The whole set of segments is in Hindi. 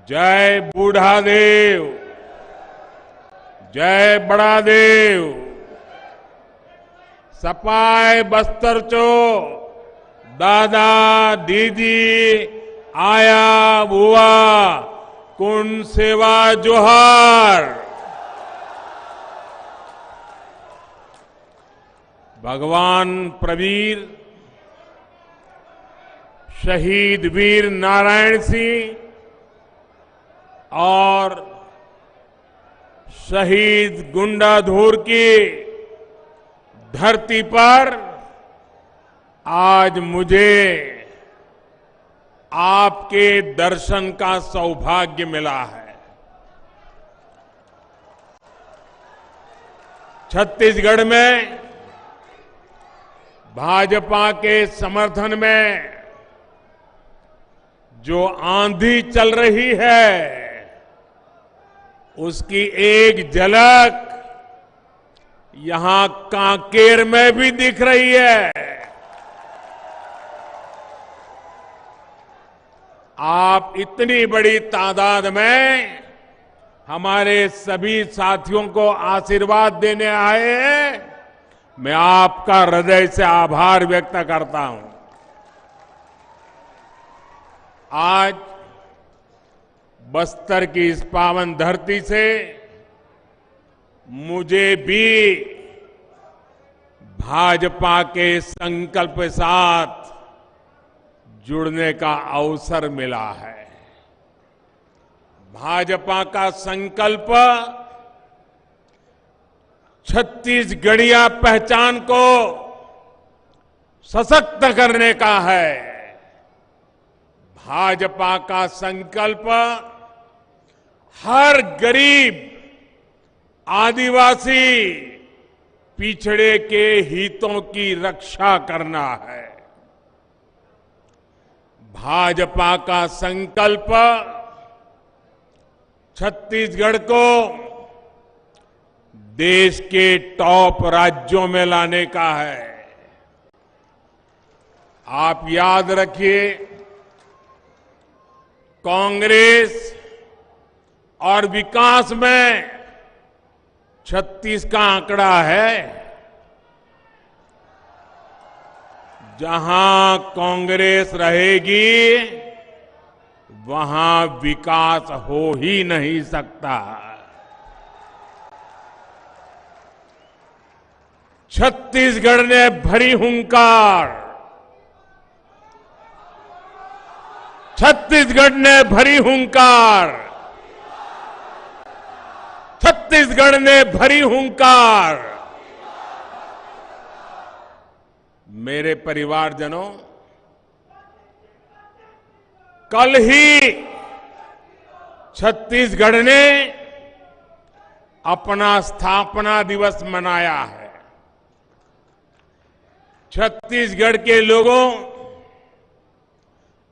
जय बूढ़ादेव, जय बड़ादेव, सपाय बस्तर चो, दादा दीदी आया बुआ, कुंड सेवा जोहार। भगवान प्रवीर शहीद वीर नारायण सिंह और शहीद गुंडाधुर की धरती पर आज मुझे आपके दर्शन का सौभाग्य मिला है। छत्तीसगढ़ में भाजपा के समर्थन में जो आंधी चल रही है, उसकी एक झलक यहां कांकेर में भी दिख रही है। आप इतनी बड़ी तादाद में हमारे सभी साथियों को आशीर्वाद देने आए हैं, मैं आपका हृदय से आभार व्यक्त करता हूं। आज बस्तर की इस पावन धरती से मुझे भी भाजपा के संकल्प के साथ जुड़ने का अवसर मिला है। भाजपा का संकल्प छत्तीसगढ़िया पहचान को सशक्त करने का है। भाजपा का संकल्प हर गरीब, आदिवासी, पिछड़े के हितों की रक्षा करना है। भाजपा का संकल्प छत्तीसगढ़ को देश के टॉप राज्यों में लाने का है। आप याद रखिए, कांग्रेस और विकास में 36 का आंकड़ा है। जहां कांग्रेस रहेगी वहां विकास हो ही नहीं सकता। छत्तीसगढ़ ने भरी हुंकार, छत्तीसगढ़ ने भरी हुंकार, छत्तीसगढ़ ने भरी हुंकार। मेरे परिवारजनों, कल ही छत्तीसगढ़ ने अपना स्थापना दिवस मनाया है। छत्तीसगढ़ के लोगों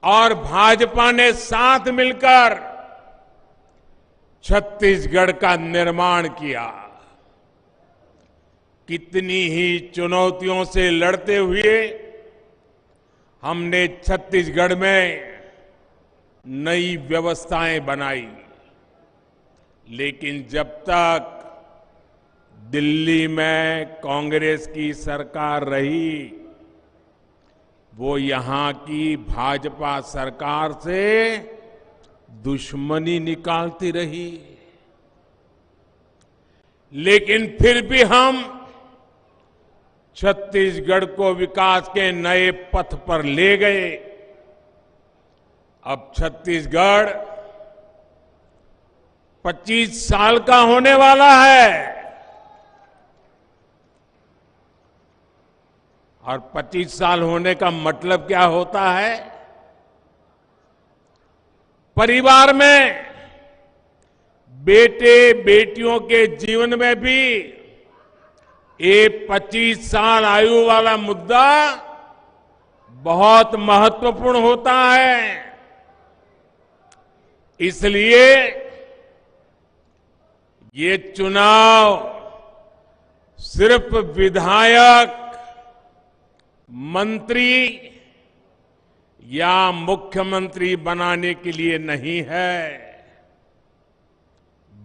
और भाजपा ने साथ मिलकर छत्तीसगढ़ का निर्माण किया। कितनी ही चुनौतियों से लड़ते हुए हमने छत्तीसगढ़ में नई व्यवस्थाएं बनाई, लेकिन जब तक दिल्ली में कांग्रेस की सरकार रही, वो यहां की भाजपा सरकार से दुश्मनी निकालती रही। लेकिन फिर भी हम छत्तीसगढ़ को विकास के नए पथ पर ले गए। अब छत्तीसगढ़ 25 साल का होने वाला है और 25 साल होने का मतलब क्या होता है? परिवार में बेटे बेटियों के जीवन में भी ये 25 साल आयु वाला मुद्दा बहुत महत्वपूर्ण होता है। इसलिए ये चुनाव सिर्फ विधायक, मंत्री या मुख्यमंत्री बनाने के लिए नहीं है।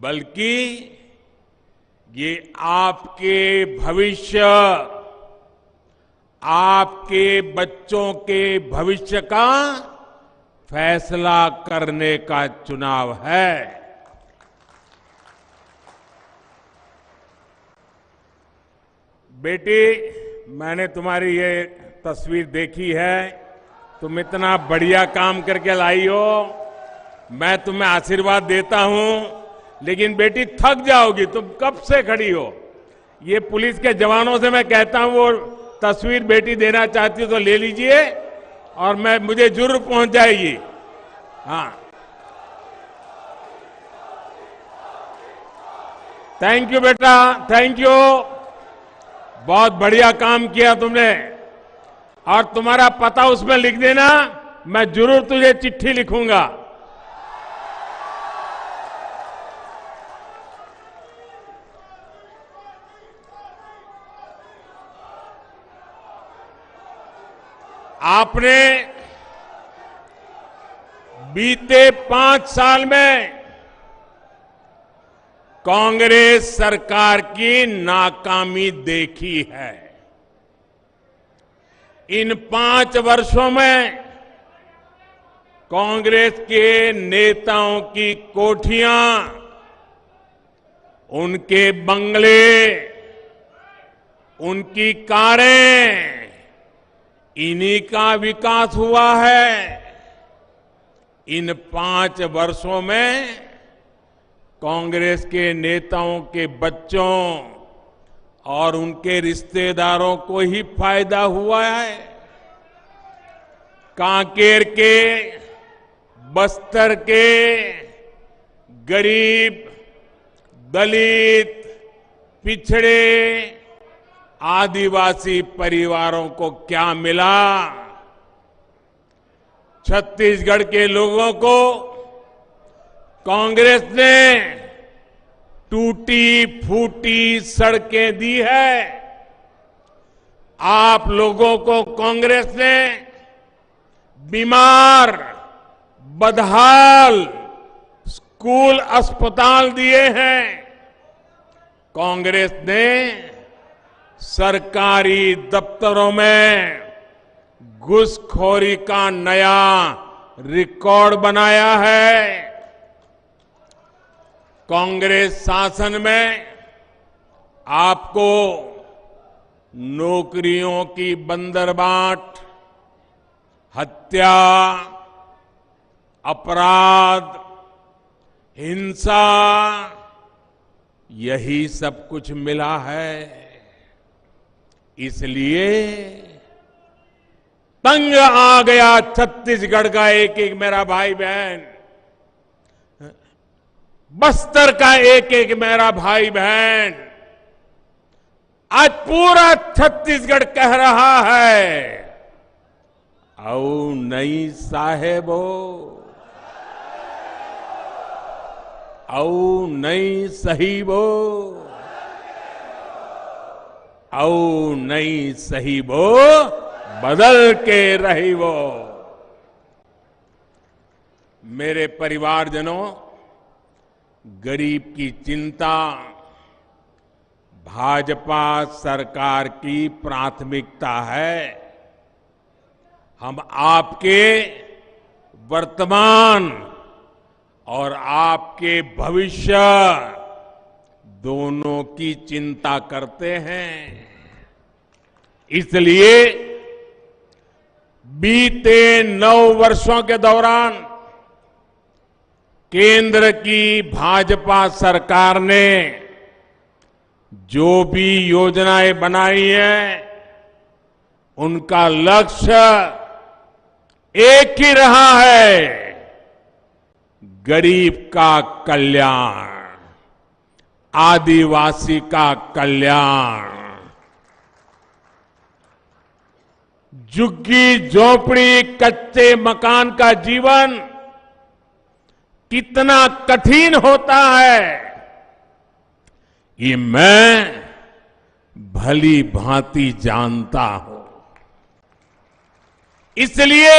बल्कि ये आपके भविष्य, आपके बच्चों के भविष्य का फैसला करने का चुनाव है। बेटी, मैंने तुम्हारी ये तस्वीर देखी है। तुम इतना बढ़िया काम करके लाई हो, मैं तुम्हें आशीर्वाद देता हूं। लेकिन बेटी, थक जाओगी, तुम कब से खड़ी हो। ये पुलिस के जवानों से मैं कहता हूं, वो तस्वीर बेटी देना चाहती हो तो ले लीजिए, और मुझे जरूर पहुंच जाएगी। हाँ, थैंक यू बेटा, थैंक यू। बहुत बढ़िया काम किया तुमने। और तुम्हारा पता उसमें लिख देना, मैं जरूर तुझे चिट्ठी लिखूंगा। आपने बीते 5 साल में कांग्रेस सरकार की नाकामी देखी है। इन 5 वर्षों में कांग्रेस के नेताओं की कोठियां, उनके बंगले, उनकी कारें, इन्हीं का विकास हुआ है। इन 5 वर्षों में कांग्रेस के नेताओं के बच्चों और उनके रिश्तेदारों को ही फायदा हुआ है। कांकेर के, बस्तर के गरीब, दलित, पिछड़े, आदिवासी परिवारों को क्या मिला। छत्तीसगढ़ के लोगों को कांग्रेस ने टूटी फूटी सड़कें दी है। आप लोगों को कांग्रेस ने बीमार, बदहाल स्कूल, अस्पताल दिए हैं। कांग्रेस ने सरकारी दफ्तरों में घूसखोरी का नया रिकॉर्ड बनाया है। कांग्रेस शासन में आपको नौकरियों की बंदरबाट, हत्या, अपराध, हिंसा, यही सब कुछ मिला है। इसलिए तंग आ गया छत्तीसगढ़ का एक एक मेरा भाई बहन, बस्तर का एक एक मेरा भाई बहन। आज पूरा छत्तीसगढ़ कह रहा है, औ नहीं साहेबो, औ नहीं सहीबो, औ नहीं सहीबो, बदल के रही वो। मेरे परिवारजनों, गरीब की चिंता भाजपा सरकार की प्राथमिकता है। हम आपके वर्तमान और आपके भविष्य दोनों की चिंता करते हैं। इसलिए बीते 9 वर्षों के दौरान केंद्र की भाजपा सरकार ने जो भी योजनाएं बनाई हैं, उनका लक्ष्य एक ही रहा है, गरीब का कल्याण, आदिवासी का कल्याण। झुग्गी झोपड़ी, कच्चे मकान का जीवन कितना कठिन होता है, ये मैं भली भांति जानता हूं। इसलिए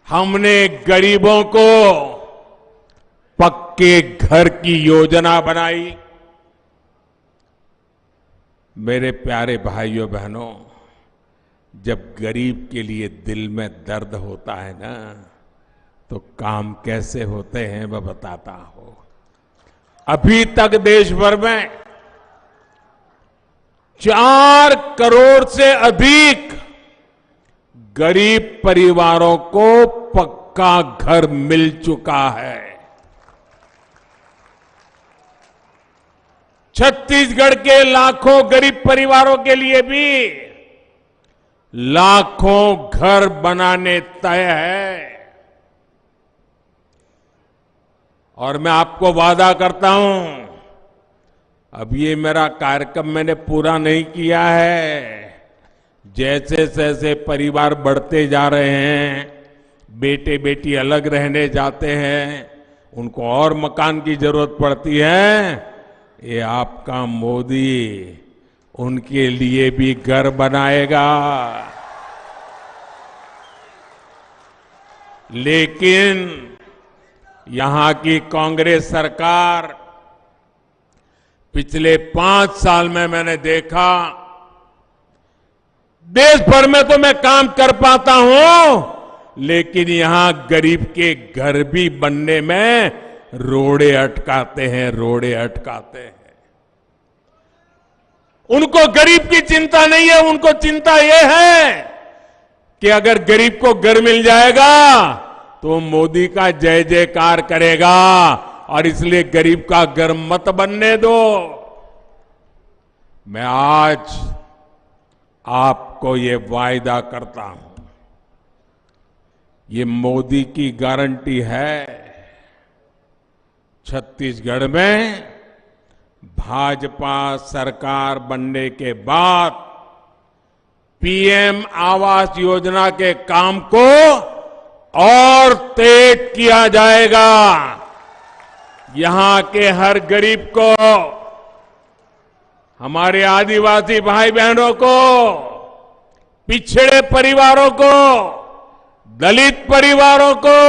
हमने गरीबों को पक्के घर की योजना बनाई। मेरे प्यारे भाइयों बहनों, जब गरीब के लिए दिल में दर्द होता है ना, तो काम कैसे होते हैं मैं बताता हूं। अभी तक देश भर में 4 करोड़ से अधिक गरीब परिवारों को पक्का घर मिल चुका है। छत्तीसगढ़ के लाखों गरीब परिवारों के लिए भी लाखों घर बनाने तय है। और मैं आपको वादा करता हूं, अब ये मेरा कार्यक्रम मैंने पूरा नहीं किया है। जैसे जैसे परिवार बढ़ते जा रहे हैं, बेटे बेटी अलग रहने जाते हैं, उनको और मकान की जरूरत पड़ती है, ये आपका मोदी उनके लिए भी घर बनाएगा। लेकिन यहां की कांग्रेस सरकार पिछले 5 साल में मैंने देखा, देश भर में तो मैं काम कर पाता हूं, लेकिन यहां गरीब के घर भी बनने में रोड़े अटकाते हैं, रोड़े अटकाते हैं। उनको गरीब की चिंता नहीं है, उनको चिंता यह है कि अगर गरीब को घर मिल जाएगा तो मोदी का जय जयकार करेगा, और इसलिए गरीब का घर मत बनने दो। मैं आज आपको ये वायदा करता हूं, ये मोदी की गारंटी है। छत्तीसगढ़ में भाजपा सरकार बनने के बाद पीएम आवास योजना के काम को और तेज किया जाएगा। यहां के हर गरीब को, हमारे आदिवासी भाई बहनों को, पिछड़े परिवारों को, दलित परिवारों को,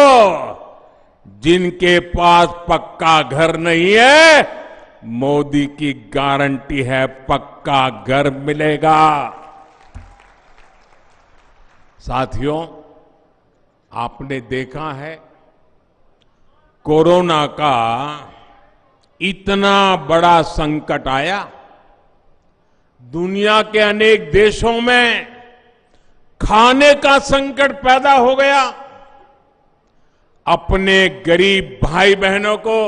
जिनके पास पक्का घर नहीं है, मोदी की गारंटी है पक्का घर मिलेगा। साथियों, आपने देखा है कोरोना का इतना बड़ा संकट आया, दुनिया के अनेक देशों में खाने का संकट पैदा हो गया। अपने गरीब भाई बहनों को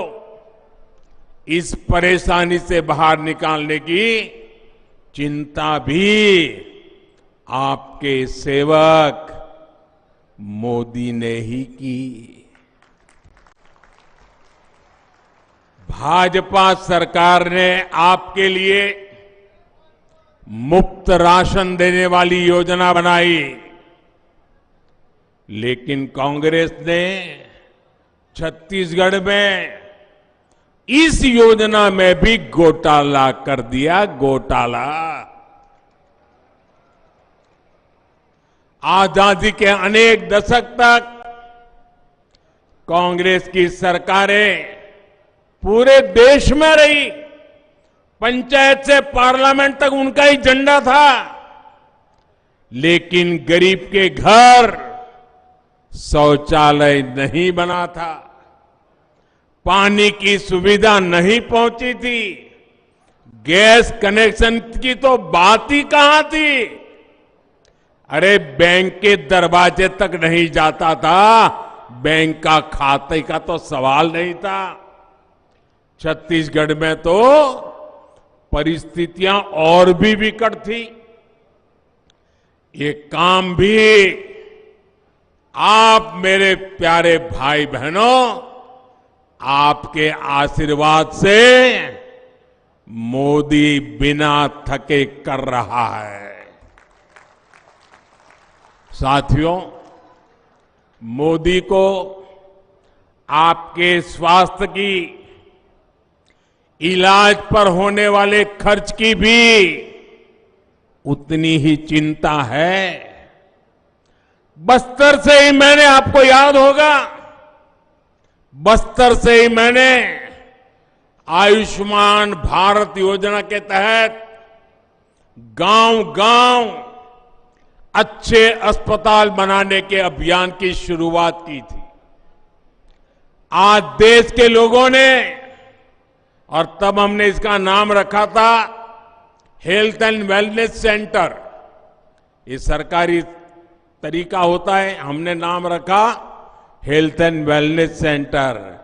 इस परेशानी से बाहर निकालने की चिंता भी आपके सेवक मोदी ने ही की। भाजपा सरकार ने आपके लिए मुफ्त राशन देने वाली योजना बनाई, लेकिन कांग्रेस ने छत्तीसगढ़ में इस योजना में भी घोटाला कर दिया, घोटाला। आजादी के अनेक दशक तक कांग्रेस की सरकारें पूरे देश में रही, पंचायत से पार्लियामेंट तक उनका ही झंडा था, लेकिन गरीब के घर शौचालय नहीं बना था, पानी की सुविधा नहीं पहुंची थी, गैस कनेक्शन की तो बात ही कहां थी। अरे बैंक के दरवाजे तक नहीं जाता था, बैंक का खाते का तो सवाल नहीं था। छत्तीसगढ़ में तो परिस्थितियां और भी विकट थी। ये काम भी आप मेरे प्यारे भाई बहनों, आपके आशीर्वाद से मोदी बिना थके कर रहा है। साथियों, मोदी को आपके स्वास्थ्य की, इलाज पर होने वाले खर्च की भी उतनी ही चिंता है। बस्तर से ही मैंने, आपको याद होगा, बस्तर से ही मैंने आयुष्मान भारत योजना के तहत गांव-गांव अच्छे अस्पताल बनाने के अभियान की शुरुआत की थी। आज देश के लोगों ने, और तब हमने इसका नाम रखा था हेल्थ एंड वेलनेस सेंटर। ये सरकारी तरीका होता है, हमने नाम रखा हेल्थ एंड वेलनेस सेंटर।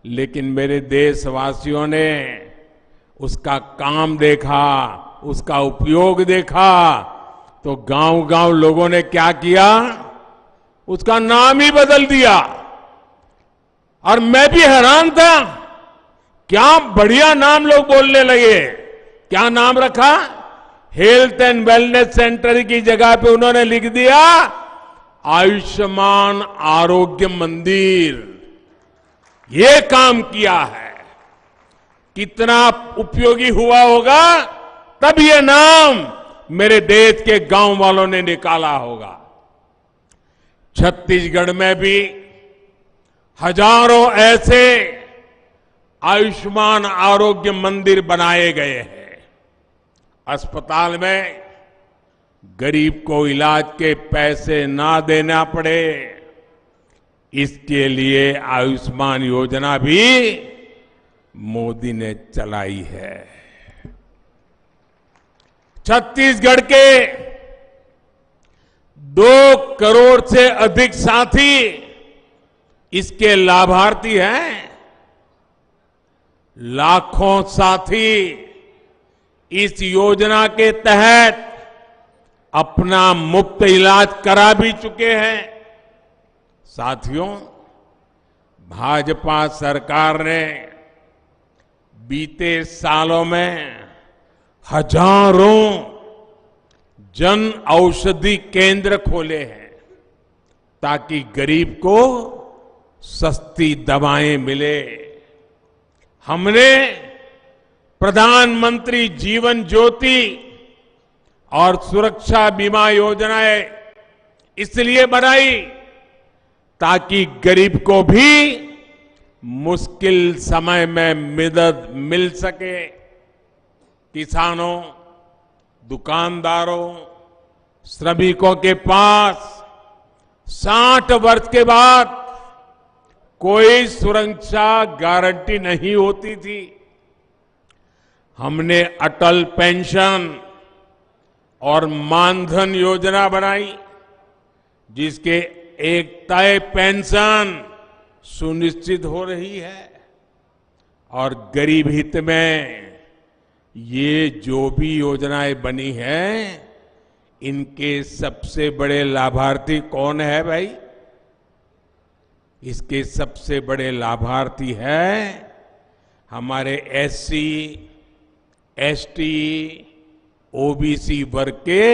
लेकिन मेरे देशवासियों ने उसका काम देखा, उसका उपयोग देखा, तो गांव-गांव लोगों ने क्या किया, उसका नाम ही बदल दिया। और मैं भी हैरान था, क्या बढ़िया नाम लोग बोलने लगे। क्या नाम रखा? हेल्थ एंड वेलनेस सेंटर की जगह पे उन्होंने लिख दिया आयुष्मान आरोग्य मंदिर। ये काम किया है, कितना उपयोगी हुआ होगा, तब ये नाम मेरे देश के गांव वालों ने निकाला होगा। छत्तीसगढ़ में भी हजारों ऐसे आयुष्मान आरोग्य मंदिर बनाए गए हैं। अस्पताल में गरीब को इलाज के पैसे ना देना पड़े, इसके लिए आयुष्मान योजना भी मोदी ने चलाई है। छत्तीसगढ़ के 2 करोड़ से अधिक साथी इसके लाभार्थी हैं। लाखों साथी इस योजना के तहत अपना मुफ्त इलाज करा भी चुके हैं। साथियों, भाजपा सरकार ने बीते सालों में हजारों जन औषधि केंद्र खोले हैं ताकि गरीब को सस्ती दवाएं मिले। हमने प्रधानमंत्री जीवन ज्योति और सुरक्षा बीमा योजनाएं इसलिए बनाई ताकि गरीब को भी मुश्किल समय में मदद मिल सके। किसानों, दुकानदारों, श्रमिकों के पास 60 वर्ष के बाद कोई सुरक्षा गारंटी नहीं होती थी। हमने अटल पेंशन और मानधन योजना बनाई, जिसके एक तय पेंशन सुनिश्चित हो रही है। और गरीब हित में ये जो भी योजनाएं बनी हैं, इनके सबसे बड़े लाभार्थी कौन है भाई? इसके सबसे बड़े लाभार्थी हैं हमारे एससी, एसटी, ओबीसी वर्ग के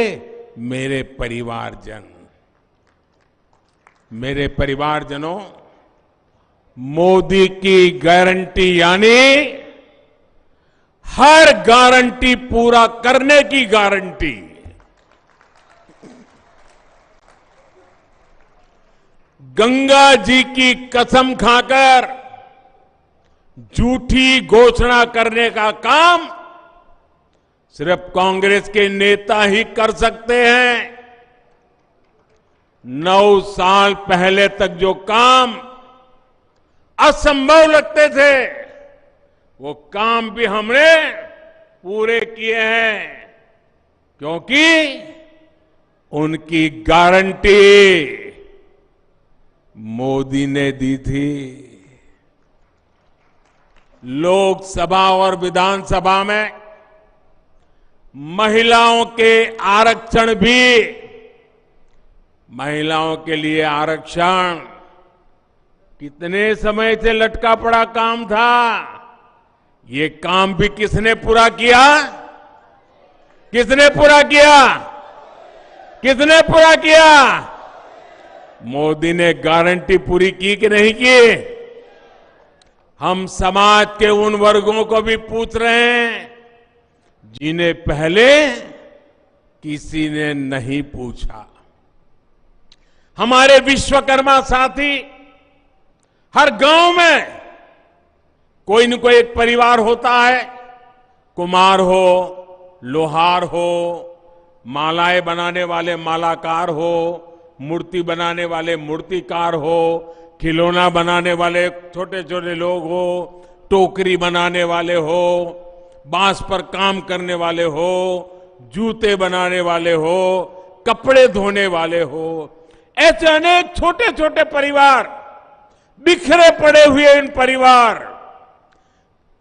मेरे परिवारजन। मेरे परिवारजनों, मोदी की गारंटी यानी हर गारंटी पूरा करने की गारंटी। गंगा जी की कसम खाकर झूठी घोषणा करने का काम सिर्फ कांग्रेस के नेता ही कर सकते हैं। 9 साल पहले तक जो काम असंभव लगते थे, वो काम भी हमने पूरे किए हैं, क्योंकि उनकी गारंटी मोदी ने दी थी। लोकसभा और विधानसभा में महिलाओं के आरक्षण भी, महिलाओं के लिए आरक्षण कितने समय से लटका पड़ा काम था। ये काम भी किसने पूरा किया? किसने पूरा किया? किसने पूरा किया? मोदी ने गारंटी पूरी की कि नहीं की? हम समाज के उन वर्गों को भी पूछ रहे हैं जिन्हें पहले किसी ने नहीं पूछा। हमारे विश्वकर्मा साथी, हर गांव में कोई न कोई एक परिवार होता है, कुम्हार हो, लोहार हो, मालाएं बनाने वाले मालाकार हो, मूर्ति बनाने वाले मूर्तिकार हो, खिलौना बनाने वाले छोटे छोटे लोग हो, टोकरी बनाने वाले हो, बांस पर काम करने वाले हो, जूते बनाने वाले हो, कपड़े धोने वाले हो, ऐसे अनेक छोटे छोटे परिवार, बिखरे पड़े हुए इन परिवार,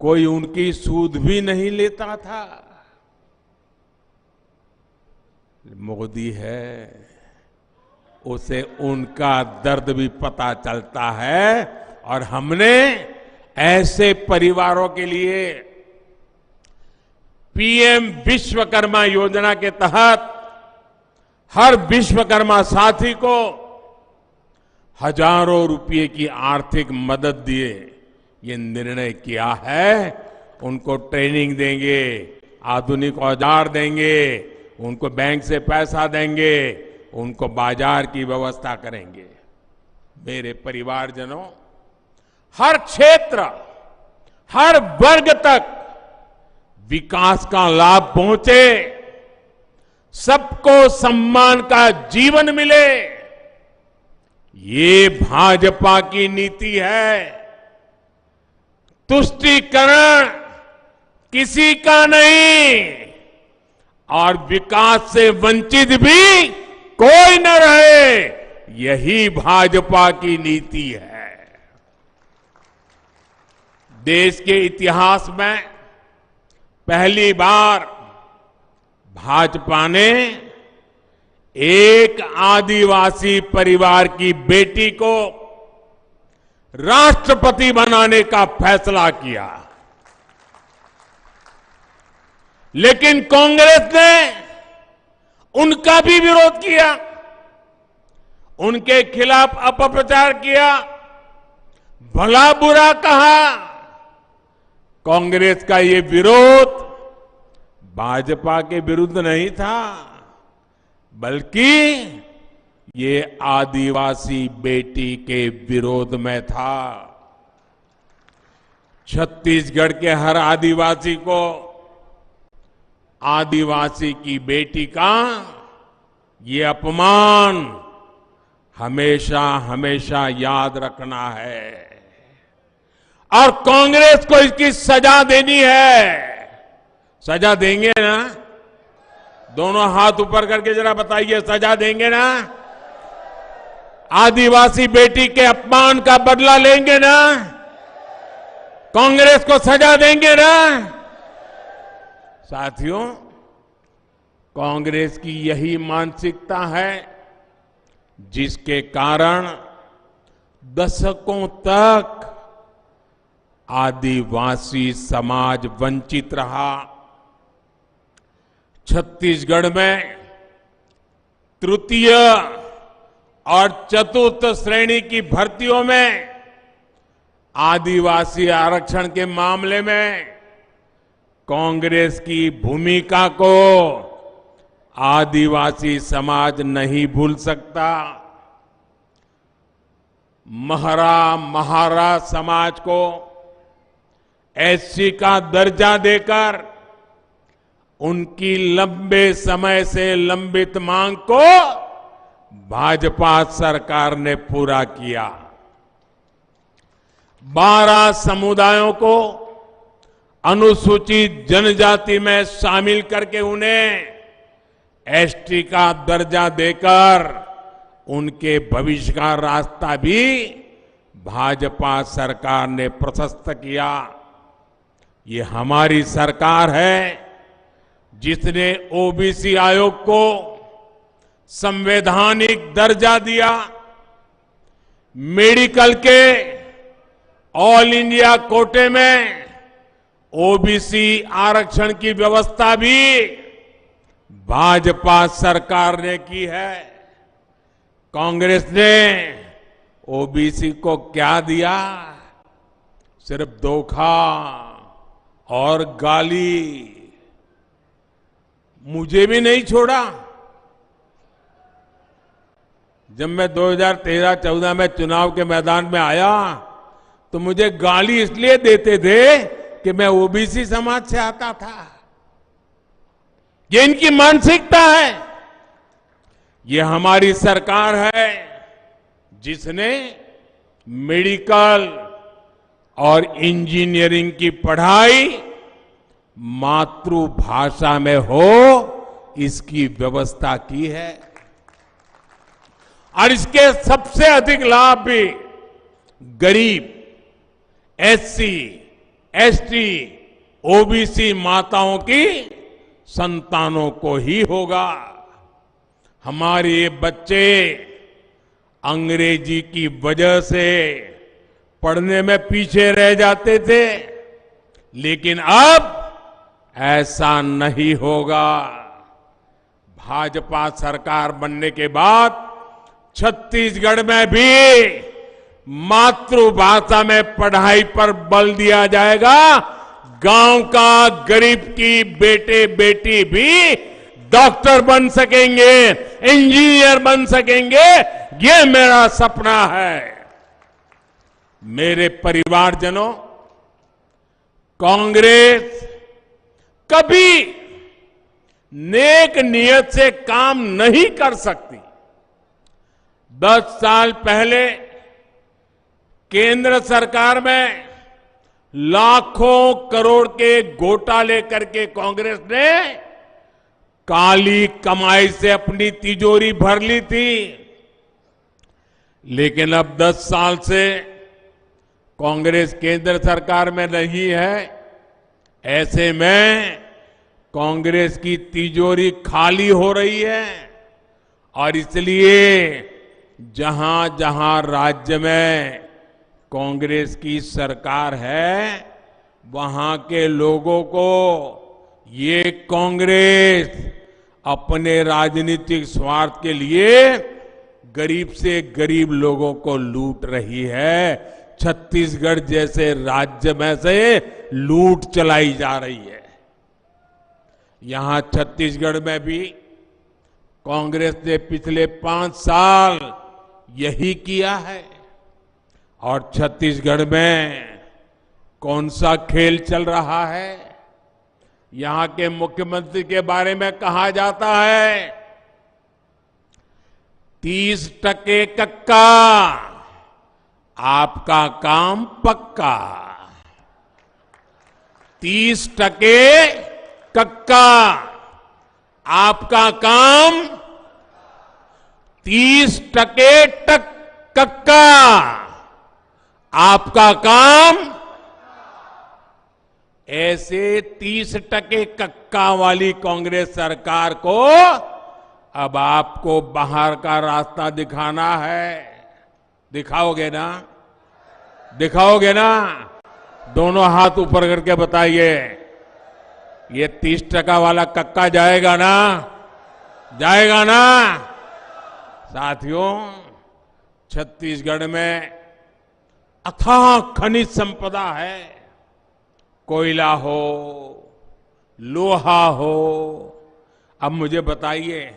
कोई उनकी सूद भी नहीं लेता था। मोदी है, उसे उनका दर्द भी पता चलता है और हमने ऐसे परिवारों के लिए पीएम विश्वकर्मा योजना के तहत हर विश्वकर्मा साथी को हजारों रुपए की आर्थिक मदद दिए ये निर्णय किया है। उनको ट्रेनिंग देंगे, आधुनिक औजार देंगे, उनको बैंक से पैसा देंगे, उनको बाजार की व्यवस्था करेंगे। मेरे परिवारजनों, हर क्षेत्र, हर वर्ग तक विकास का लाभ पहुंचे, सबको सम्मान का जीवन मिले, ये भाजपा की नीति है। तुष्टीकरण किसी का नहीं और विकास से वंचित भी कोई न रहे, यही भाजपा की नीति है। देश के इतिहास में पहली बार भाजपा ने एक आदिवासी परिवार की बेटी को राष्ट्रपति बनाने का फैसला किया, लेकिन कांग्रेस ने उनका भी विरोध किया, उनके खिलाफ अपप्रचार किया, भला बुरा कहा। कांग्रेस का ये विरोध भाजपा के विरुद्ध नहीं था, बल्कि ये आदिवासी बेटी के विरोध में था। छत्तीसगढ़ के हर आदिवासी को आदिवासी की बेटी का ये अपमान हमेशा हमेशा याद रखना है और कांग्रेस को इसकी सजा देनी है। सजा देंगे ना? दोनों हाथ ऊपर करके जरा बताइए, सजा देंगे ना? आदिवासी बेटी के अपमान का बदला लेंगे ना? कांग्रेस को सजा देंगे ना? साथियों, कांग्रेस की यही मानसिकता है जिसके कारण दशकों तक आदिवासी समाज वंचित रहा। छत्तीसगढ़ में तृतीय और चतुर्थ श्रेणी की भर्तियों में आदिवासी आरक्षण के मामले में कांग्रेस की भूमिका को आदिवासी समाज नहीं भूल सकता। महरा महारा समाज को एससी का दर्जा देकर उनकी लंबे समय से लंबित मांग को भाजपा सरकार ने पूरा किया। 12 समुदायों को अनुसूचित जनजाति में शामिल करके उन्हें एसटी का दर्जा देकर उनके भविष्य का रास्ता भी भाजपा सरकार ने प्रशस्त किया। ये हमारी सरकार है जिसने ओबीसी आयोग को संवैधानिक दर्जा दिया, मेडिकल के ऑल इंडिया कोटे में ओबीसी आरक्षण की व्यवस्था भी भाजपा सरकार ने की है। कांग्रेस ने ओबीसी को क्या दिया? सिर्फ धोखा और गाली। मुझे भी नहीं छोड़ा। जब मैं 2013-14 में चुनाव के मैदान में आया तो मुझे गाली इसलिए देते थे कि मैं ओबीसी समाज से आता था। ये इनकी मानसिकता है। ये हमारी सरकार है जिसने मेडिकल और इंजीनियरिंग की पढ़ाई मातृभाषा में हो, इसकी व्यवस्था की है। और इसके सबसे अधिक लाभ भी गरीब, एससी, एसटी, ओबीसी माताओं की संतानों को ही होगा। हमारे ये बच्चे अंग्रेजी की वजह से पढ़ने में पीछे रह जाते थे, लेकिन अब ऐसा नहीं होगा। भाजपा सरकार बनने के बाद छत्तीसगढ़ में भी मातृभाषा में पढ़ाई पर बल दिया जाएगा। गांव का गरीब की बेटे बेटी भी डॉक्टर बन सकेंगे, इंजीनियर बन सकेंगे। ये मेरा सपना है। मेरे परिवारजनों, कांग्रेस कभी नेक नियत से काम नहीं कर सकती। 10 साल पहले केंद्र सरकार में लाखों करोड़ के घोटाले करके कांग्रेस ने काली कमाई से अपनी तिजोरी भर ली थी। लेकिन अब 10 साल से कांग्रेस केंद्र सरकार में नहीं है। ऐसे में कांग्रेस की तिजोरी खाली हो रही है और इसलिए जहां जहां राज्य में कांग्रेस की सरकार है, वहां के लोगों को ये कांग्रेस अपने राजनीतिक स्वार्थ के लिए गरीब से गरीब लोगों को लूट रही है। छत्तीसगढ़ जैसे राज्य में से लूट चलाई जा रही है। यहां छत्तीसगढ़ में भी कांग्रेस ने पिछले 5 साल यही किया है। और छत्तीसगढ़ में कौन सा खेल चल रहा है? यहां के मुख्यमंत्री के बारे में कहा जाता है 30% कक्का, आपका काम पक्का। 30% कक्का, आपका काम 30% कक्का, आपका काम। ऐसे 30% कक्का वाली कांग्रेस सरकार को अब आपको बाहर का रास्ता दिखाना है। दिखाओगे ना? दिखाओगे ना? दोनों हाथ ऊपर करके बताइए, ये 30% वाला कक्का जाएगा ना? जाएगा ना? साथियों, छत्तीसगढ़ में अथाह खनिज संपदा है। कोयला हो, लोहा हो। अब मुझे बताइए,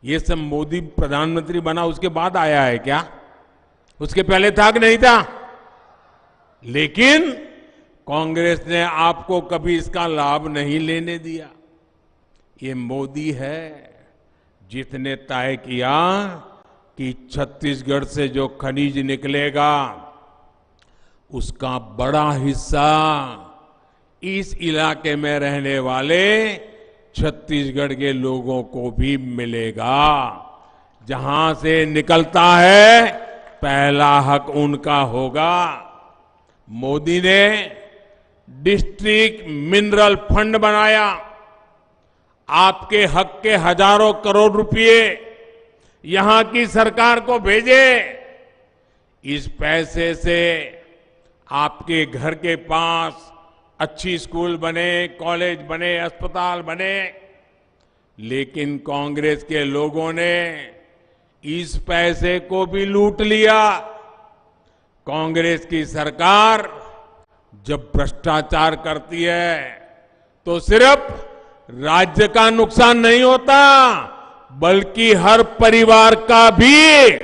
ये सब मोदी प्रधानमंत्री बना उसके बाद आया है क्या? उसके पहले था कि नहीं था? लेकिन कांग्रेस ने आपको कभी इसका लाभ नहीं लेने दिया। ये मोदी है जिसने तय किया कि छत्तीसगढ़ से जो खनिज निकलेगा उसका बड़ा हिस्सा इस इलाके में रहने वाले छत्तीसगढ़ के लोगों को भी मिलेगा। जहां से निकलता है पहला हक उनका होगा। मोदी ने डिस्ट्रिक्ट मिनरल फंड बनाया। आपके हक के हजारों करोड़ रुपए यहां की सरकार को भेजे। इस पैसे से आपके घर के पास अच्छी स्कूल बने, कॉलेज बने, अस्पताल बने। लेकिन कांग्रेस के लोगों ने इस पैसे को भी लूट लिया। कांग्रेस की सरकार जब भ्रष्टाचार करती है तो सिर्फ राज्य का नुकसान नहीं होता, बल्कि हर परिवार का भी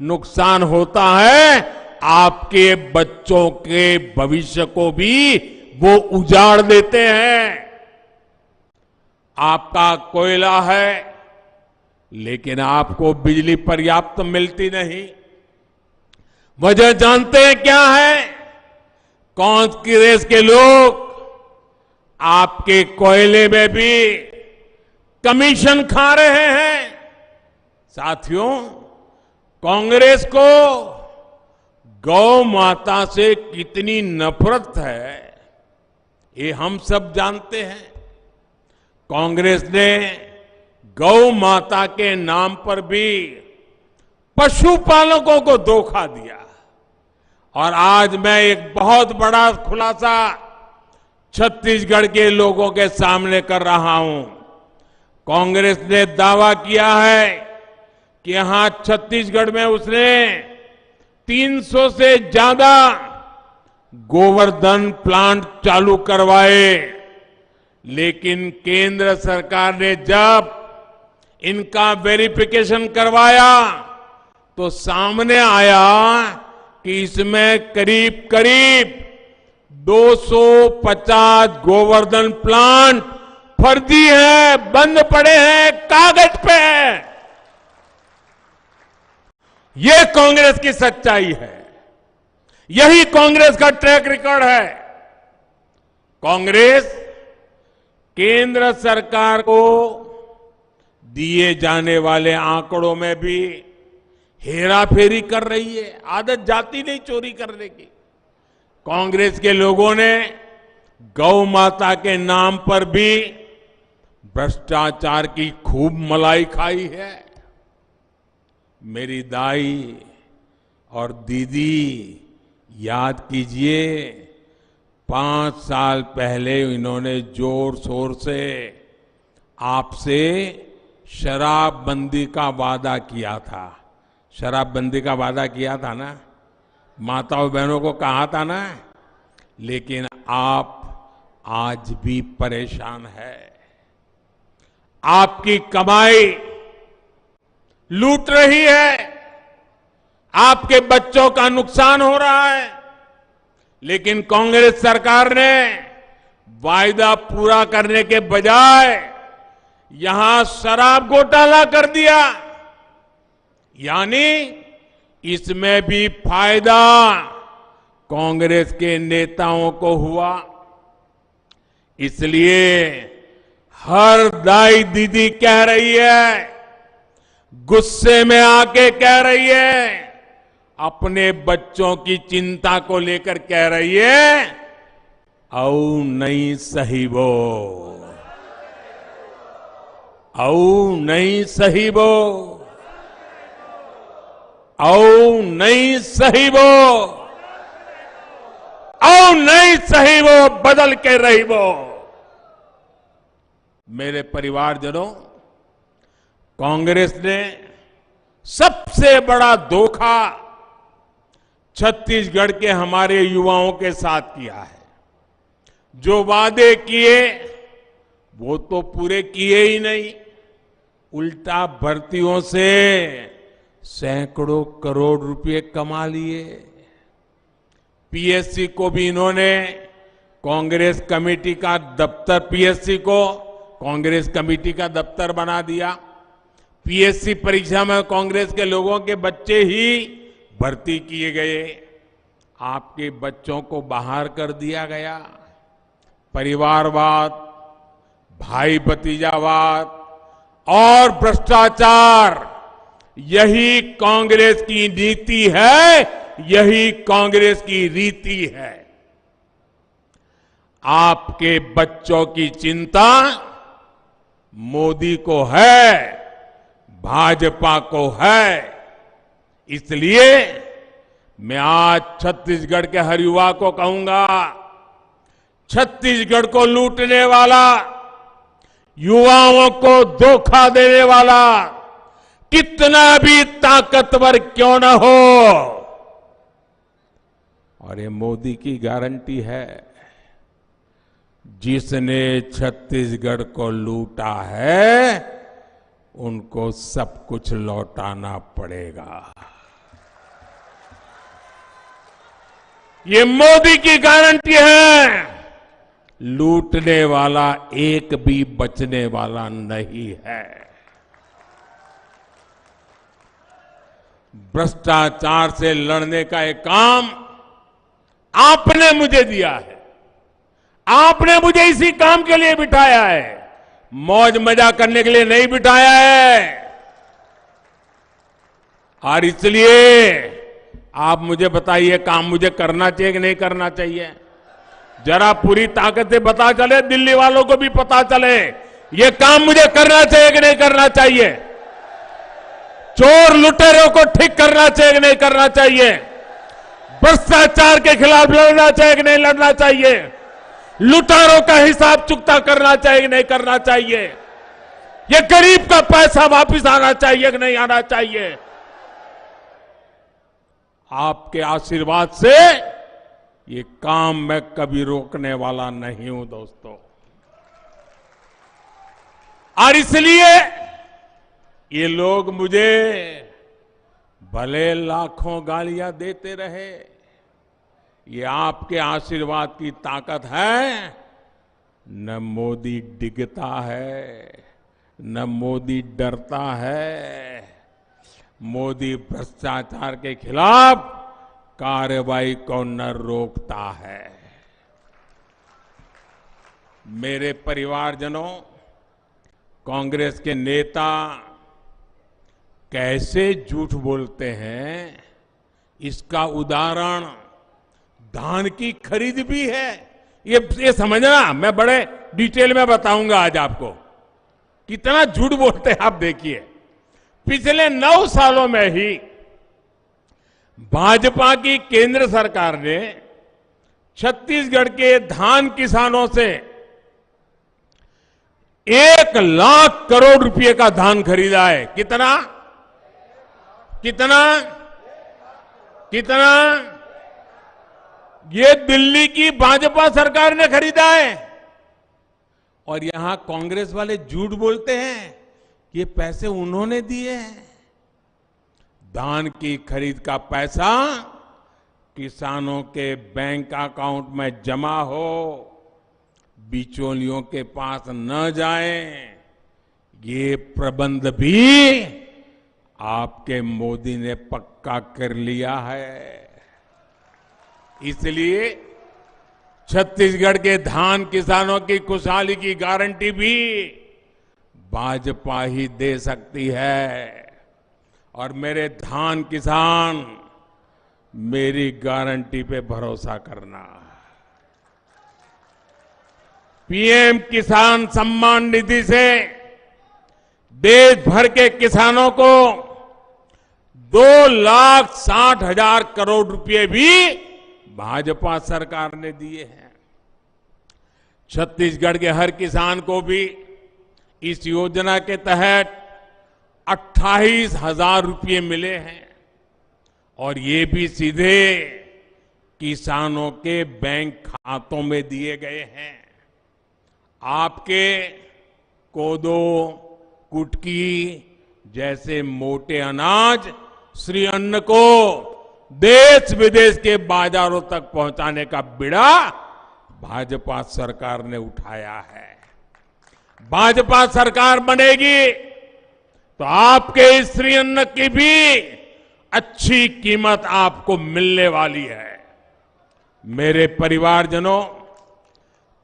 नुकसान होता है। आपके बच्चों के भविष्य को भी वो उजाड़ देते हैं। आपका कोयला है, लेकिन आपको बिजली पर्याप्त मिलती नहीं। वजह जानते हैं क्या है? कांग्रेस के लोग आपके कोयले में भी कमीशन खा रहे हैं। साथियों, कांग्रेस को गौ माता से कितनी नफरत है, ये हम सब जानते हैं। कांग्रेस ने गौ माता के नाम पर भी पशुपालकों को धोखा दिया। और आज मैं एक बहुत बड़ा खुलासा छत्तीसगढ़ के लोगों के सामने कर रहा हूं। कांग्रेस ने दावा किया है कि यहां छत्तीसगढ़ में उसने 300 से ज्यादा गोवर्धन प्लांट चालू करवाए, लेकिन केंद्र सरकार ने जब इनका वेरिफिकेशन करवाया तो सामने आया कि इसमें करीब करीब 250 गोवर्धन प्लांट फर्जी है, बंद पड़े हैं, कागज पे है। ये कांग्रेस की सच्चाई है, यही कांग्रेस का ट्रैक रिकॉर्ड है। कांग्रेस केंद्र सरकार को दिए जाने वाले आंकड़ों में भी हेराफेरी कर रही है। आदत जाती नहीं चोरी करने की। कांग्रेस के लोगों ने गौ माता के नाम पर भी भ्रष्टाचार की खूब मलाई खाई है। मेरी दाई और दीदी याद कीजिए, 5 साल पहले इन्होंने जोर शोर से आपसे शराबबंदी का वादा किया था। शराबबंदी का वादा किया था ना, माताओं बहनों को कहा था ना, लेकिन आप आज भी परेशान है। आपकी कमाई लूट रही है, आपके बच्चों का नुकसान हो रहा है, लेकिन कांग्रेस सरकार ने वायदा पूरा करने के बजाय यहां शराब घोटाला कर दिया। यानी इसमें भी फायदा कांग्रेस के नेताओं को हुआ। इसलिए हर दाई दीदी कह रही है, गुस्से में आके कह रही है, अपने बच्चों की चिंता को लेकर कह रही है, औ नहीं सही वो, औ नहीं सही वो, औ नहीं सही वो, औ नहीं सही वो, बदल के रही वो। मेरे परिवारजनों, कांग्रेस ने सबसे बड़ा धोखा छत्तीसगढ़ के हमारे युवाओं के साथ किया है। जो वादे किए वो तो पूरे किए ही नहीं, उल्टा भर्तियों से सैकड़ों करोड़ रुपए कमा लिए। पीएससी को भी इन्होंने कांग्रेस कमेटी का दफ्तर, पीएससी को कांग्रेस कमेटी का दफ्तर बना दिया। पीएससी परीक्षा में कांग्रेस के लोगों के बच्चे ही भर्ती किए गए। आपके बच्चों को बाहर कर दिया गया। परिवारवाद, भाई भतीजावाद और भ्रष्टाचार, यही कांग्रेस की नीति है, यही कांग्रेस की रीति है। आपके बच्चों की चिंता मोदी को है, भाजपा को है। इसलिए मैं आज छत्तीसगढ़ के हर युवा को कहूंगा, छत्तीसगढ़ को लूटने वाला, युवाओं को धोखा देने वाला कितना भी ताकतवर क्यों न हो, और ये मोदी की गारंटी है, जिसने छत्तीसगढ़ को लूटा है उनको सब कुछ लौटाना पड़ेगा। ये मोदी की गारंटी है। लूटने वाला एक भी बचने वाला नहीं है। भ्रष्टाचार से लड़ने का एक काम आपने मुझे दिया है। आपने मुझे इसी काम के लिए बिठाया है, मौज मजा करने के लिए नहीं बिठाया है। और इसलिए आप मुझे बताइए, काम मुझे करना चाहिए कि नहीं करना चाहिए? जरा पूरी ताकत से बता चले, दिल्ली वालों को भी पता चले, ये काम मुझे करना चाहिए कि नहीं करना चाहिए? चोर लुटेरों को ठीक करना चाहिए कि नहीं करना चाहिए? भ्रष्टाचार के खिलाफ लड़ना चाहिए कि नहीं लड़ना चाहिए? लुटेरों का हिसाब चुकता करना चाहिए कि नहीं करना चाहिए? ये गरीब का पैसा वापस आना चाहिए कि नहीं आना चाहिए? आपके आशीर्वाद से ये काम मैं कभी रोकने वाला नहीं हूं दोस्तों। और इसलिए ये लोग मुझे भले लाखों गालियां देते रहे, ये आपके आशीर्वाद की ताकत है। न मोदी डिगता है, न मोदी डरता है। मोदी भ्रष्टाचार के खिलाफ कार्रवाई को न रोकता है। मेरे परिवारजनों, कांग्रेस के नेता कैसे झूठ बोलते हैं, इसका उदाहरण धान की खरीद भी है। ये समझना, मैं बड़े डिटेल में बताऊंगा आज आपको कितना झूठ बोलते हैं। आप देखिए, पिछले 9 सालों में ही भाजपा की केंद्र सरकार ने छत्तीसगढ़ के धान किसानों से 1 लाख करोड़ रुपए का धान खरीदा है। कितना कितना कितना? ये दिल्ली की भाजपा सरकार ने खरीदा है। और यहां कांग्रेस वाले झूठ बोलते हैं कि ये पैसे उन्होंने दिए हैं। धान की खरीद का पैसा किसानों के बैंक अकाउंट में जमा हो, बिचौलियों के पास न जाए, ये प्रबंध भी आपके मोदी ने पक्का कर लिया है। इसलिए छत्तीसगढ़ के धान किसानों की खुशहाली की गारंटी भी भाजपा ही दे सकती है। और मेरे धान किसान, मेरी गारंटी पे भरोसा करना। पीएम किसान सम्मान निधि से देश भर के किसानों को 2,60,000 करोड़ रुपए भी भाजपा सरकार ने दिए हैं। छत्तीसगढ़ के हर किसान को भी इस योजना के तहत 28,000 रुपये मिले हैं। और ये भी सीधे किसानों के बैंक खातों में दिए गए हैं। आपके कोदो, कुटकी जैसे मोटे अनाज, श्री अन्न को देश विदेश के बाजारों तक पहुंचाने का बीड़ा भाजपा सरकार ने उठाया है। भाजपा सरकार बनेगी तो आपके इस श्री अन्न की भी अच्छी कीमत आपको मिलने वाली है। मेरे परिवारजनों,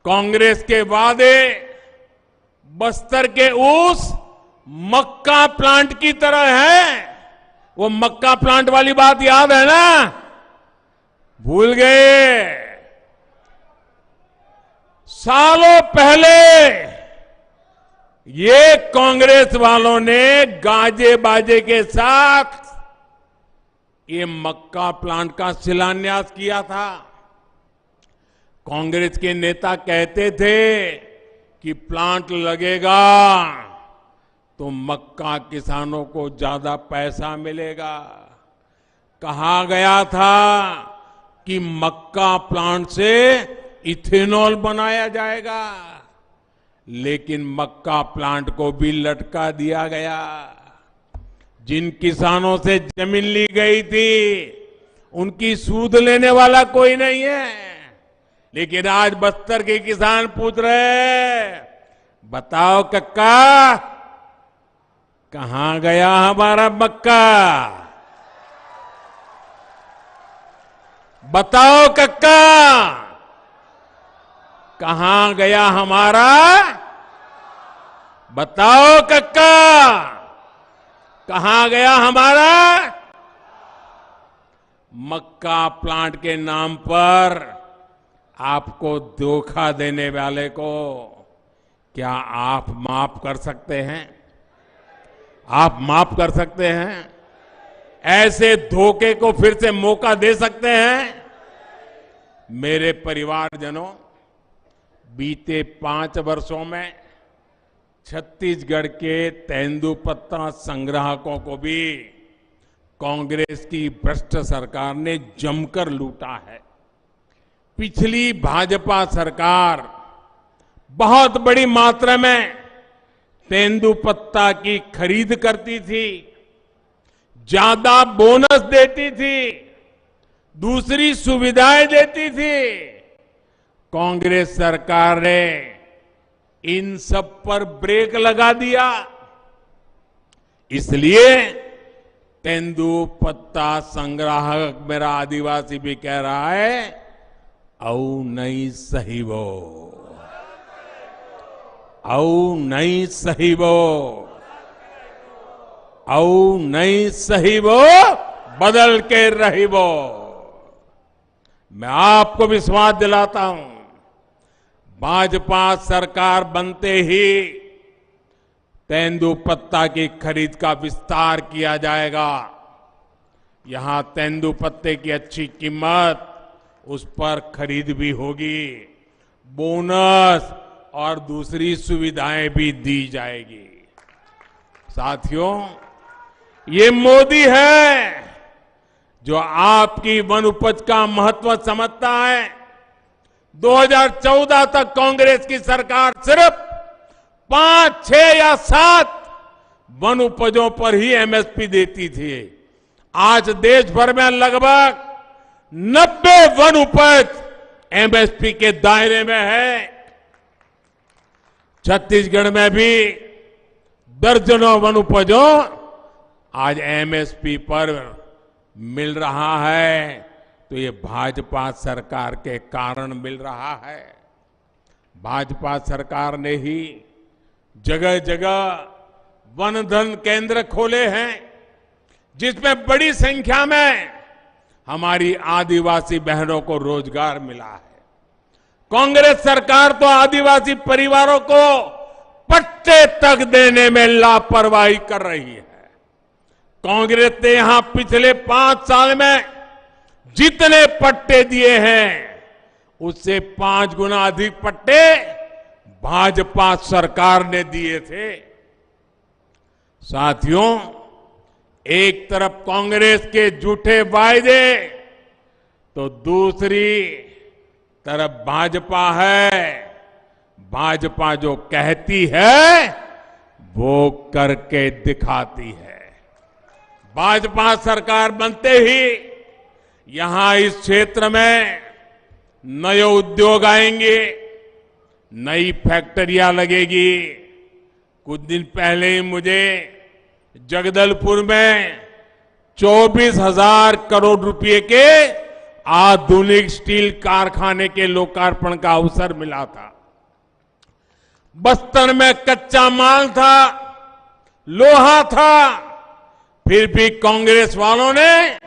कांग्रेस के वादे बस्तर के उस मक्का प्लांट की तरह है। वो मक्का प्लांट वाली बात याद है ना? भूल गए? सालों पहले ये कांग्रेस वालों ने गाजे बाजे के साथ ये मक्का प्लांट का शिलान्यास किया था। कांग्रेस के नेता कहते थे कि प्लांट लगेगा तो मक्का किसानों को ज्यादा पैसा मिलेगा। कहा गया था कि मक्का प्लांट से इथेनॉल बनाया जाएगा, लेकिन मक्का प्लांट को भी लटका दिया गया। जिन किसानों से जमीन ली गई थी उनकी सूद लेने वाला कोई नहीं है। लेकिन आज बस्तर के किसान पूछ रहे हैं, बताओ कक्का, कहां गया हमारा मक्का? बताओ कक्का, कहां गया हमारा? बताओ कक्का, कहां गया हमारा? मक्का प्लांट के नाम पर आपको धोखा देने वाले को क्या आप माफ कर सकते हैं? आप माफ कर सकते हैं? ऐसे धोखे को फिर से मौका दे सकते हैं? मेरे परिवारजनों, बीते 5 वर्षों में छत्तीसगढ़ के तेंदुपत्ता संग्राहकों को भी कांग्रेस की भ्रष्ट सरकार ने जमकर लूटा है। पिछली भाजपा सरकार बहुत बड़ी मात्रा में तेंदुपत्ता की खरीद करती थी, ज्यादा बोनस देती थी, दूसरी सुविधाएं देती थी। कांग्रेस सरकार ने इन सब पर ब्रेक लगा दिया। इसलिए तेंदुपत्ता संग्राहक मेरा आदिवासी भी कह रहा है, औ नहीं सही वो, औ नहीं सही वो, औ नहीं सही वो, बदल के रही वो। मैं आपको विश्वास दिलाता हूं, भाजपा सरकार बनते ही तेंदुपत्ता की खरीद का विस्तार किया जाएगा। यहां तेंदुपत्ते की अच्छी कीमत, उस पर खरीद भी होगी, बोनस और दूसरी सुविधाएं भी दी जाएगी। साथियों, ये मोदी है जो आपकी वन उपज का महत्व समझता है। 2014 तक कांग्रेस की सरकार सिर्फ 5, 6 या 7 वन उपजों पर ही एमएसपी देती थी। आज देश भर में लगभग 90 वन उपज एमएसपी के दायरे में है। छत्तीसगढ़ में भी दर्जनों वन उपजों आज एमएसपी पर मिल रहा है, तो ये भाजपा सरकार के कारण मिल रहा है। भाजपा सरकार ने ही जगह जगह वन धन केंद्र खोले हैं, जिसमें बड़ी संख्या में हमारी आदिवासी बहनों को रोजगार मिला है। कांग्रेस सरकार तो आदिवासी परिवारों को पट्टे तक देने में लापरवाही कर रही है। कांग्रेस ने यहां पिछले 5 साल में जितने पट्टे दिए हैं, उससे 5 गुना अधिक पट्टे भाजपा सरकार ने दिए थे। साथियों, एक तरफ कांग्रेस के झूठे वायदे, तो दूसरी तरफ भाजपा है। भाजपा जो कहती है वो करके दिखाती है। भाजपा सरकार बनते ही यहां इस क्षेत्र में नए उद्योग आएंगे, नई फैक्ट्रियां लगेगी। कुछ दिन पहले ही मुझे जगदलपुर में 24,000 करोड़ रुपए के आधुनिक स्टील कारखाने के लोकार्पण का अवसर मिला था। बस्तर में कच्चा माल था, लोहा था, फिर भी कांग्रेस वालों ने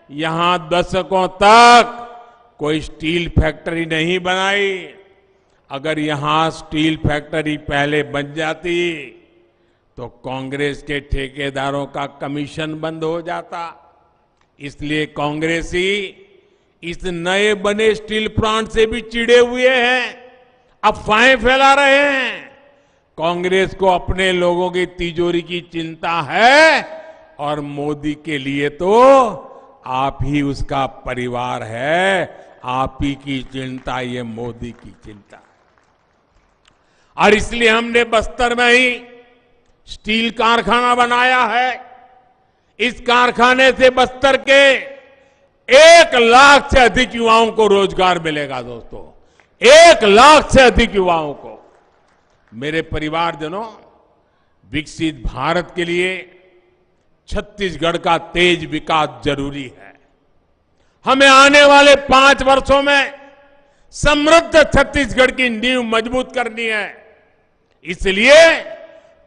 यहां दशकों तक कोई स्टील फैक्ट्री नहीं बनाई। अगर यहां स्टील फैक्ट्री पहले बन जाती तो कांग्रेस के ठेकेदारों का कमीशन बंद हो जाता। इसलिए कांग्रेसी इस नए बने स्टील प्लांट से भी चिढ़े हुए हैं, अफवाहें फैला रहे हैं। कांग्रेस को अपने लोगों की तिजोरी की चिंता है और मोदी के लिए तो आप ही उसका परिवार है। आप ही की चिंता ये मोदी की चिंता है। और इसलिए हमने बस्तर में ही स्टील कारखाना बनाया है। इस कारखाने से बस्तर के 1 लाख से अधिक युवाओं को रोजगार मिलेगा दोस्तों, 1 लाख से अधिक युवाओं को। मेरे परिवारजनों, विकसित भारत के लिए छत्तीसगढ़ का तेज विकास जरूरी है। हमें आने वाले 5 वर्षों में समृद्ध छत्तीसगढ़ की नींव मजबूत करनी है। इसलिए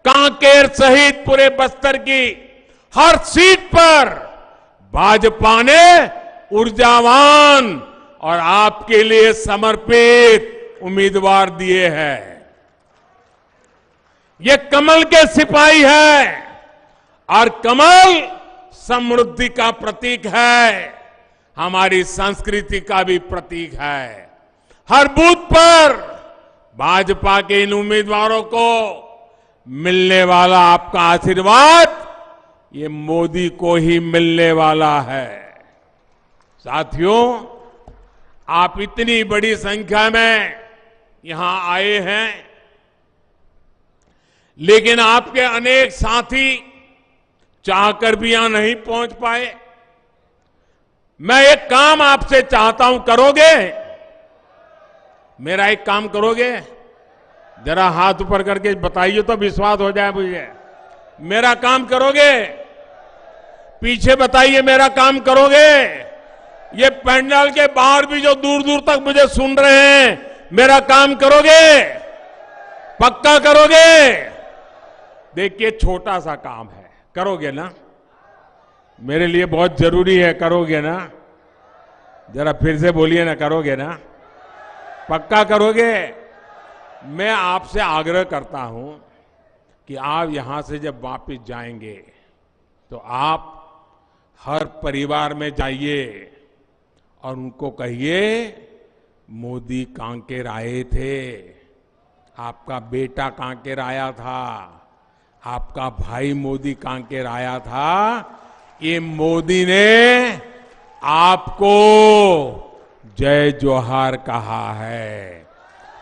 कांकेर सहित पूरे बस्तर की हर सीट पर भाजपा ने ऊर्जावान और आपके लिए समर्पित उम्मीदवार दिए हैं। ये कमल के सिपाही है और कमल समृद्धि का प्रतीक है, हमारी संस्कृति का भी प्रतीक है। हर बूथ पर भाजपा के इन उम्मीदवारों को मिलने वाला आपका आशीर्वाद ये मोदी को ही मिलने वाला है। साथियों, आप इतनी बड़ी संख्या में यहां आए हैं, लेकिन आपके अनेक साथी चाहकर भी यहां नहीं पहुंच पाए। मैं एक काम आपसे चाहता हूं, करोगे? मेरा एक काम करोगे? जरा हाथ ऊपर करके बताइए तो विश्वास हो जाए मुझे। मेरा काम करोगे? पीछे बताइए, मेरा काम करोगे? ये पंडाल के बाहर भी जो दूर दूर तक मुझे सुन रहे हैं, मेरा काम करोगे? पक्का करोगे? देखिए, छोटा सा काम है, करोगे ना? मेरे लिए बहुत जरूरी है, करोगे ना? जरा फिर से बोलिए ना, करोगे ना? पक्का करोगे? मैं आपसे आग्रह करता हूं कि आप यहां से जब वापस जाएंगे तो आप हर परिवार में जाइए और उनको कहिए, मोदी कांकेर आए थे, आपका बेटा कांकेर आया था, आपका भाई मोदी कांकेर आया था। ये मोदी ने आपको जय जोहार कहा है।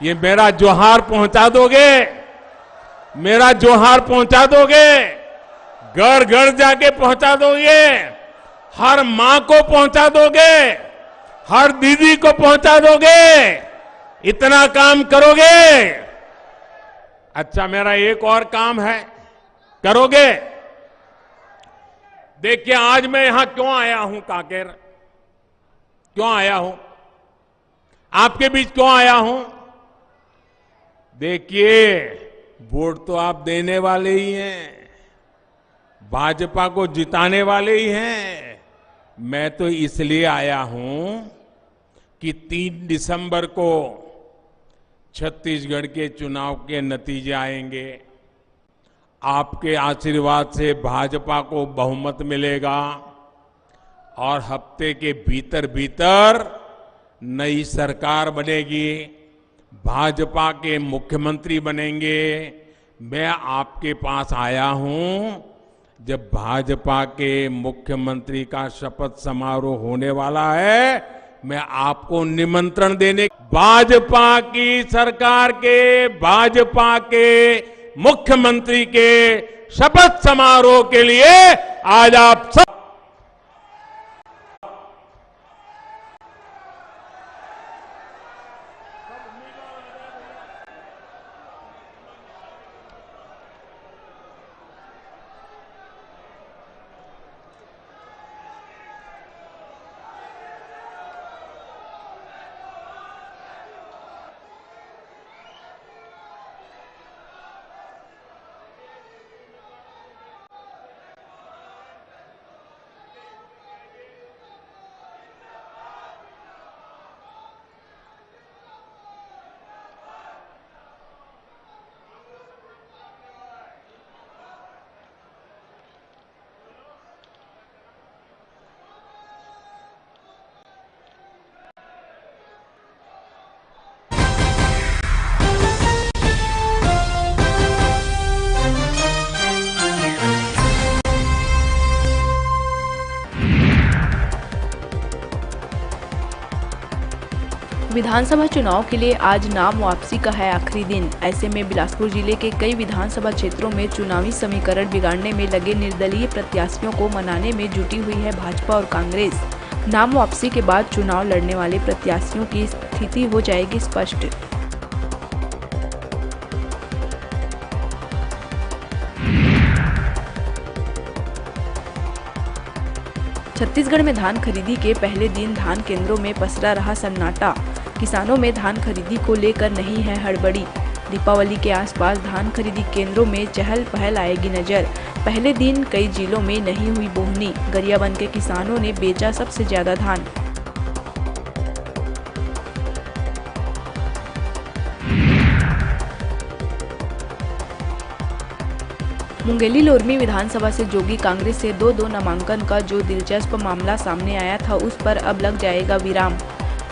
ये मेरा जोहार पहुंचा दोगे? मेरा जोहार पहुंचा दोगे? घर घर जाके पहुंचा दोगे? हर मां को पहुंचा दोगे? हर दीदी को पहुंचा दोगे? इतना काम करोगे? अच्छा, मेरा एक और काम है, करोगे? देखिए, आज मैं यहां क्यों आया हूं, कांकेर क्यों आया हूं, आपके बीच क्यों आया हूं? देखिए, वोट तो आप देने वाले ही हैं, भाजपा को जिताने वाले ही हैं। मैं तो इसलिए आया हूं कि 3 दिसंबर को छत्तीसगढ़ के चुनाव के नतीजे आएंगे। आपके आशीर्वाद से भाजपा को बहुमत मिलेगा और हफ्ते के भीतर भीतर नई सरकार बनेगी, भाजपा के मुख्यमंत्री बनेंगे। मैं आपके पास आया हूं, जब भाजपा के मुख्यमंत्री का शपथ समारोह होने वाला है, मैं आपको निमंत्रण देने, भाजपा की सरकार के, भाजपा के मुख्यमंत्री के शपथ समारोह के लिए आज आप सब विधानसभा चुनाव के लिए आज नाम वापसी का है आखिरी दिन। ऐसे में बिलासपुर जिले के कई विधानसभा क्षेत्रों में चुनावी समीकरण बिगाड़ने में लगे निर्दलीय प्रत्याशियों को मनाने में जुटी हुई है भाजपा और कांग्रेस। नाम वापसी के बाद चुनाव लड़ने वाले प्रत्याशियों की स्थिति हो जाएगी स्पष्ट। छत्तीसगढ़ में धान खरीदी के पहले दिन धान केंद्रों में पसरा रहा सन्नाटा। किसानों में धान खरीदी को लेकर नहीं है हड़बड़ी। दीपावली के आसपास धान खरीदी केंद्रों में चहल पहल आएगी नजर। पहले दिन कई जिलों में नहीं हुई बोहनी। गरियाबंद के किसानों ने बेचा सबसे ज्यादा धान। मुंगेली लोरमी विधानसभा से जोगी कांग्रेस से दो नामांकन का जो दिलचस्प मामला सामने आया था, उस पर अब लग जाएगा विराम।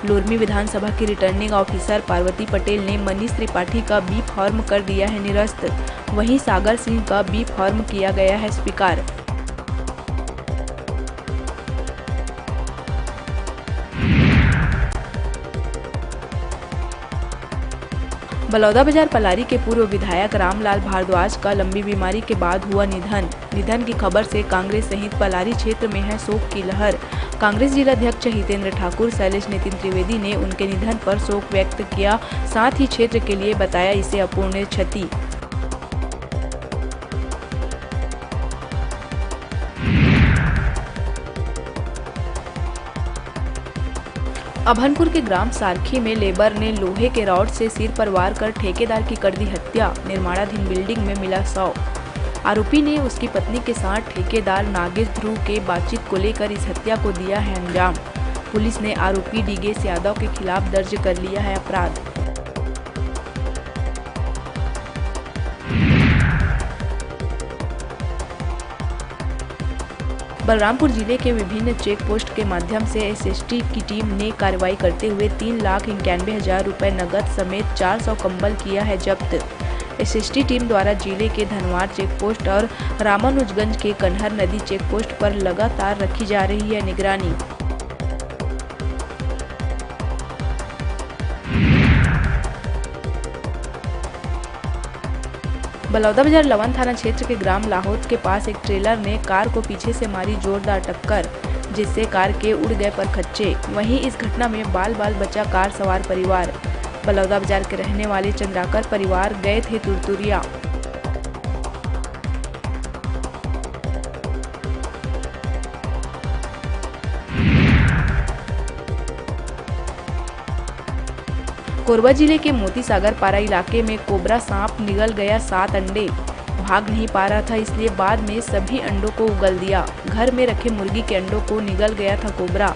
लोरमी विधानसभा की रिटर्निंग ऑफिसर पार्वती पटेल ने मनीष त्रिपाठी का बी फॉर्म कर दिया है निरस्त। वहीं सागर सिंह का बी फॉर्म किया गया है स्वीकार। बलौदाबाजार पलारी के पूर्व विधायक रामलाल भारद्वाज का लंबी बीमारी के बाद हुआ निधन की खबर से कांग्रेस सहित पलारी क्षेत्र में है शोक की लहर। कांग्रेस जिलाध्यक्ष हितेंद्र ठाकुर, शैलेश नितिन त्रिवेदी ने उनके निधन पर शोक व्यक्त किया। साथ ही क्षेत्र के लिए बताया इसे अपूर्णीय क्षति। अभनपुर के ग्राम सारखी में लेबर ने लोहे के रॉड से सिर पर वार कर ठेकेदार की कर दी हत्या। निर्माणाधीन बिल्डिंग में मिला शव। आरोपी ने उसकी पत्नी के साथ ठेकेदार नागेश ध्रुव के बातचीत को लेकर इस हत्या को दिया है अंजाम। पुलिस ने आरोपी डिगेश यादव के खिलाफ दर्ज कर लिया है अपराध। बलरामपुर जिले के विभिन्न चेक पोस्ट के माध्यम से एसएसटी की टीम ने कार्रवाई करते हुए 3,91,000 रुपए नकद समेत 400 कंबल किया है जब्त। एसएसटी टीम द्वारा जिले के धनवार चेक पोस्ट और रामानुजगंज के कन्हर नदी चेक पोस्ट पर लगातार रखी जा रही है निगरानी। बलौदाबाजार लवन थाना क्षेत्र के ग्राम लाहौद के पास एक ट्रेलर ने कार को पीछे से मारी जोरदार टक्कर, जिससे कार के उड़ गए परखच्चे। वहीं इस घटना में बाल बचा कार सवार परिवार। बलौदाबाजार के रहने वाले चंद्राकर परिवार गए थे तुरतुरिया। कोरबा जिले के मोती सागर पारा इलाके में कोबरा सांप निगल गया 7 अंडे। भाग नहीं पा रहा था, इसलिए बाद में सभी अंडों को उगल दिया। घर में रखे मुर्गी के अंडों को निगल गया था कोबरा।